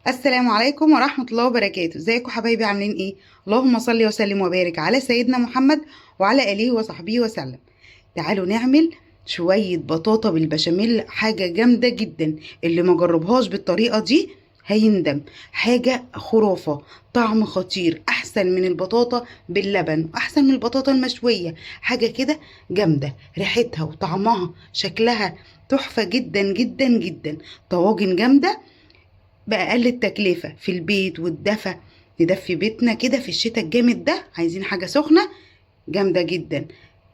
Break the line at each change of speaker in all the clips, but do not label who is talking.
السلام عليكم ورحمة الله وبركاته. ازيكم حبايبي؟ عاملين ايه؟ اللهم صل وسلم وبارك على سيدنا محمد وعلى آله وصحبه وسلم. تعالوا نعمل شوية بطاطا بالبشاميل، حاجة جامدة جدا. اللي ما جربهاش بالطريقة دي هيندم. حاجة خرافة، طعم خطير، احسن من البطاطا باللبن واحسن من البطاطا المشوية. حاجة كده جامدة، ريحتها وطعمها شكلها تحفة جدا جدا جدا. طواجن جامدة بأقل التكلفة في البيت والدفى. ندفي بيتنا كده في الشتاء الجامد ده، عايزين حاجة سخنة جامدة جدا،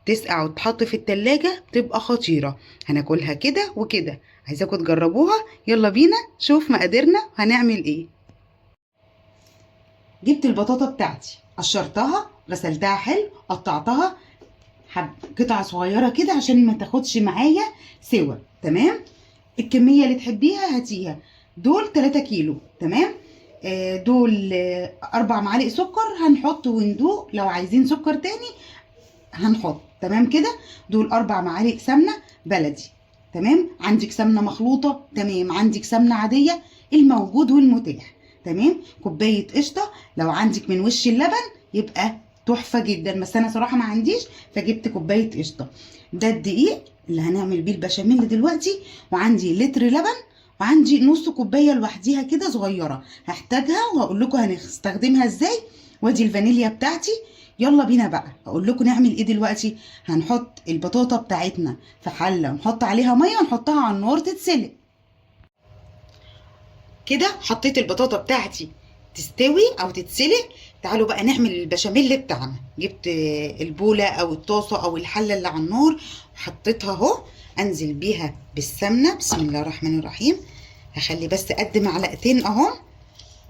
تسقع وتحط في التلاجة تبقى خطيرة. هناكلها كده وكده. عايزاكم تجربوها. يلا بينا شوف مقاديرنا هنعمل ايه. جبت البطاطا بتاعتي، قشرتها، غسلتها حلو، قطعتها قطع صغيرة كده عشان ما تاخدش معايا سوا. تمام. الكمية اللي تحبيها هاتيها. دول 3 كيلو. تمام. دول 4 معالق سكر هنحط وندوق، لو عايزين سكر تاني هنحط. تمام كده. دول 4 معالق سمنة بلدي. تمام. عندك سمنة مخلوطة، تمام. عندك سمنة عادية، الموجود والمتاح. تمام. كوباية قشطة، لو عندك من وش اللبن يبقى تحفة جدا، بس انا صراحة ما عنديش فجبت كوباية قشطة. ده الدقيق اللي هنعمل بيه البشاميل دلوقتي. وعندي لتر لبن، وعندي نص كوباية لوحديها كده صغيرة هحتاجها وهقول لكم هنستخدمها ازاي. وادي الفانيليا بتاعتي. يلا بينا بقى اقول لكم نعمل ايه دلوقتي. هنحط البطاطا بتاعتنا في حله ونحط عليها ميه ونحطها على النار تتسلق. كده حطيت البطاطا بتاعتي تستوي او تتسلق. تعالوا بقى نعمل البشاميل بتاعنا. جبت البوله او الطاسه او الحله اللي على النار وحطيتها اهو. انزل بيها بالسمنه. بسم الله الرحمن الرحيم. هخلي بس قد معلقتين اهو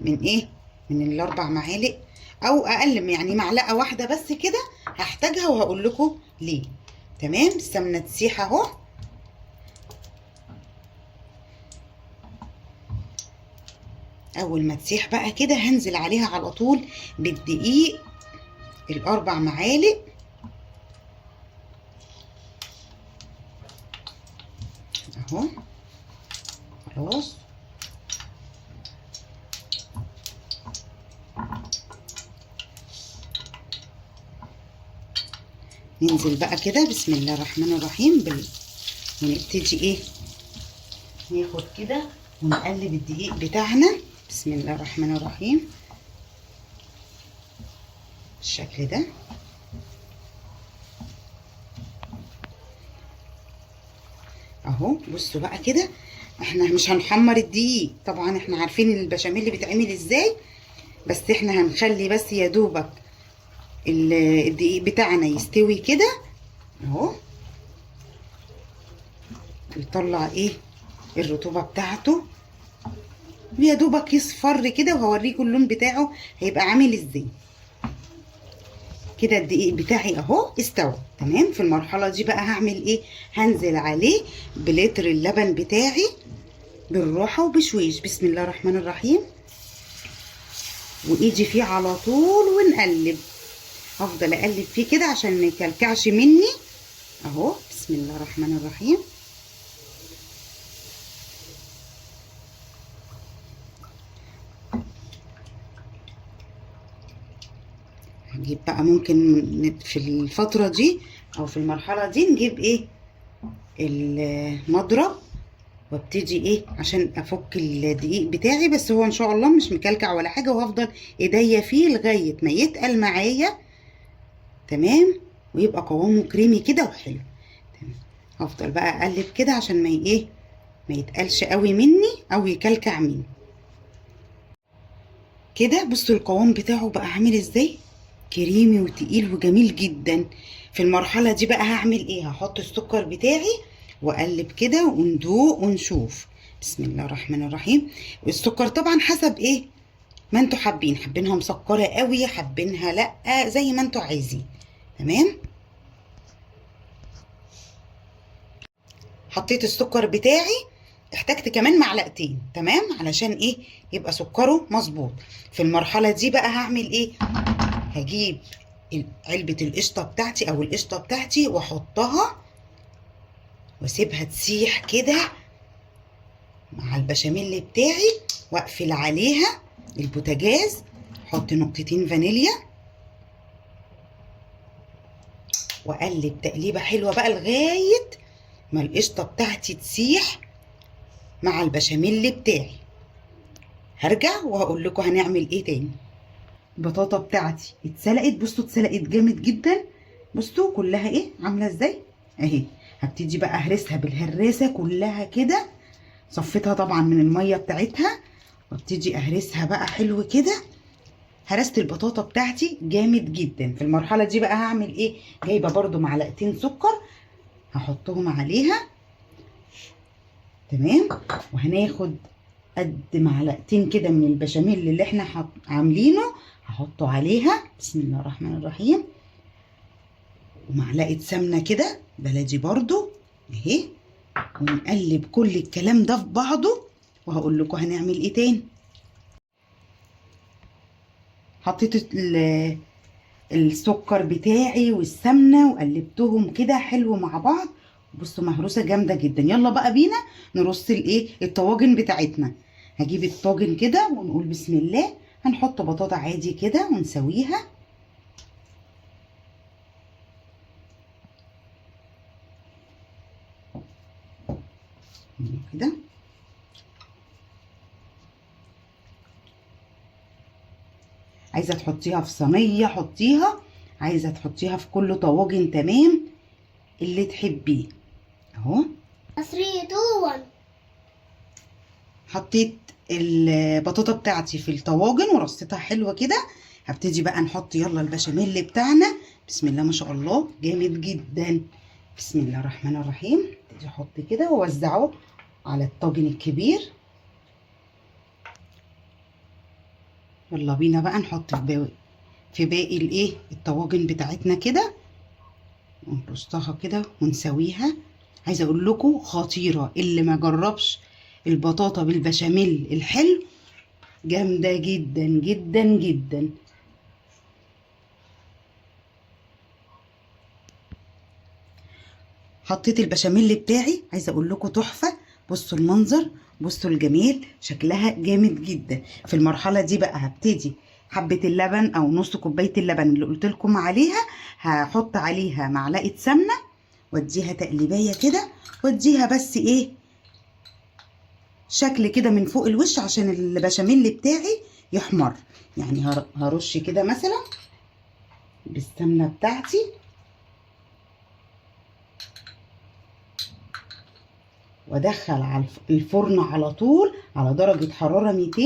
من ايه، من الاربع معالق او اقل، يعني معلقه واحده بس كده هحتاجها وهقول لكم ليه. تمام. السمنه تسيح اهو. اول ما تسيح بقى كده هنزل عليها على طول بالدقيق، الاربع معالق اهو. خلاص. ننزل بقى كده بسم الله الرحمن الرحيم ونبتدي ايه، ناخد كده ونقلب الدقيق بتاعنا. بسم الله الرحمن الرحيم. بالشكل ده اهو. بصوا بقى كده، احنا مش هنحمر الدقيق طبعا، احنا عارفين البشاميل اللي بيتعمل ازاي، بس احنا هنخلي بس يا دوبك الدقيق بتاعنا يستوي كده اهو، يطلع ايه الرطوبة بتاعته، ويا دوبك يصفر كده، وهوريكم اللون بتاعه هيبقى عامل ازاي. كده الدقيق بتاعي اهو استوى. تمام. في المرحلة دي بقى هعمل ايه، هنزل عليه بلتر اللبن بتاعي بالراحة وبشويش. بسم الله الرحمن الرحيم. وايدي فيه على طول ونقلب. هفضل اقلب فيه كده عشان ما يكلكعش مني اهو. بسم الله الرحمن الرحيم. هنجيب بقى ممكن في الفترة دي او في المرحلة دي نجيب ايه، المضرب، وابتدي ايه عشان افك الدقيق بتاعي. بس هو ان شاء الله مش مكلكع ولا حاجة، وهفضل ايديا فيه لغاية ما يتقل معايا. تمام. ويبقى قوامه كريمي كده وحلو. تمام. هفضل بقى اقلب كده عشان ما ايه، ما يتقلش قوي مني او يكلكع مني. كده بصوا القوام بتاعه بقى عامل ازاي، كريمي وتقيل وجميل جدا. في المرحلة دي بقى هعمل ايه، هحط السكر بتاعي واقلب كده وندوق ونشوف. بسم الله الرحمن الرحيم. السكر طبعا حسب ايه ما انتوا حابين، حابينها مسكرة قوي، حابينها لا، زي ما انتوا عايزين. تمام. حطيت السكر بتاعي، احتجت كمان معلقتين. تمام. علشان ايه، يبقى سكره مظبوط. في المرحلة دي بقى هعمل ايه، هجيب علبة القشطة بتاعتي او القشطة بتاعتي واحطها واسيبها تسيح كده مع البشاميل بتاعي. واقفل عليها البوتاجاز، احط نقطتين فانيليا واقلب تقليبه حلوه بقى لغايه ما القشطه بتاعتي تسيح مع البشاميل بتاعي. هرجع وهقول لكم هنعمل ايه تاني. البطاطا بتاعتي اتسلقت، بصوا اتسلقت جامد جدا، بصوا كلها ايه عامله ازاي اهي. هبتدي بقى اهرسها بالهراسه كلها كده، صفيتها طبعا من الميه بتاعتها، وابتدي اهرسها بقى حلو كده. هرست البطاطا بتاعتي جامد جدا. في المرحله دي بقى هعمل ايه؟ جايبه برده معلقتين سكر هحطهم عليها، تمام. وهناخد قد معلقتين كده من البشاميل اللي احنا عاملينه هحطه عليها، بسم الله الرحمن الرحيم. ومعلقه سمنه كده بلدي برده اهي، ونقلب كل الكلام ده في بعضه وهقول لكم هنعمل ايه تاني. حطيت السكر بتاعي والسمنه وقلبتهم كده حلو مع بعض، بصوا مهروسه جامده جدا. يلا بقى بينا نرص الايه الطواجن بتاعتنا. هجيب الطاجن كده ونقول بسم الله. هنحط بطاطا عادي كده ونسويها كده. عايزه تحطيها في صينيه حطيها، عايزه تحطيها في كل طواجن، تمام اللي تحبيه اهو.
3 2 1.
حطيت البطاطا بتاعتي في الطواجن ورصيتها حلوه كده. هبتدي بقى نحط يلا البشاميل بتاعنا، بسم الله ما شاء الله جامد جدا. بسم الله الرحمن الرحيم. ابتدي احط كده واوزعه على الطاجن الكبير. يلا بينا بقى نحط في باقي الايه الطواجن بتاعتنا كده، ونرصها كده ونسويها. عايزه اقول لكم خطيره، اللي ما جربش البطاطا بالبشاميل الحلو جامده جدا جدا جدا. حطيت البشاميل بتاعي، عايزه اقول لكم تحفه. بصوا المنظر، بصوا الجمال، شكلها جامد جدا. في المرحله دي بقى هبتدي حبه اللبن او نص كوبايه اللبن اللي قلت لكم عليها، هحط عليها معلقه سمنه واديها تقليبيه كده، واديها بس ايه شكل كده من فوق الوش عشان البشاميل بتاعي يحمر. يعني هرش كده مثلا بالسمنه بتاعتي، وادخل على الفرن على طول على درجه حراره 200،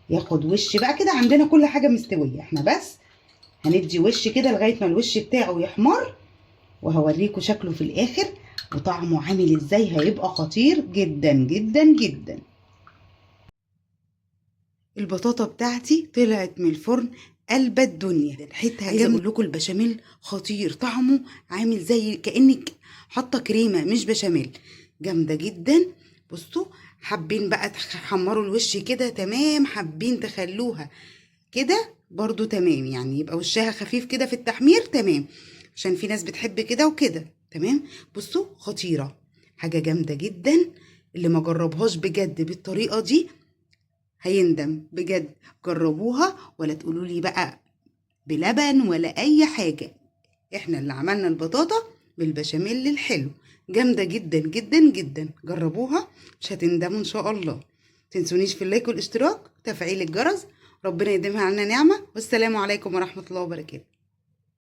ياخد وش بقى كده. عندنا كل حاجه مستويه، احنا بس هندي وش كده لغايه ما الوش بتاعه يحمر، وهوريكم شكله في الاخر وطعمه عامل ازاي. هيبقى خطير جدا جدا جدا. البطاطا بتاعتي طلعت من الفرن قلب الدنيا، ريحتها عايزه اقول لكم البشاميل خطير، طعمه عامل زي كانك حاطه كريمه مش بشاميل، جامده جدا. بصوا حابين بقى تحمروا الوش كده تمام، حابين تخلوها كده برضو تمام، يعني يبقى وشها خفيف كده في التحمير تمام، عشان في ناس بتحب كده وكده تمام. بصوا خطيره، حاجه جامده جدا. اللي ما جربهاش بجد بالطريقه دي هيندم بجد. جربوها ولا تقولوا لي بقى بلبن ولا اي حاجه، احنا اللي عملنا البطاطا بالبشاميل الحلو، جامده جدا جدا جدا. جربوها مش هتندموا ان شاء الله. تنسونيش في اللايك والاشتراك وتفعيل الجرس. ربنا يديمها علينا نعمه، والسلام عليكم ورحمه الله وبركاته.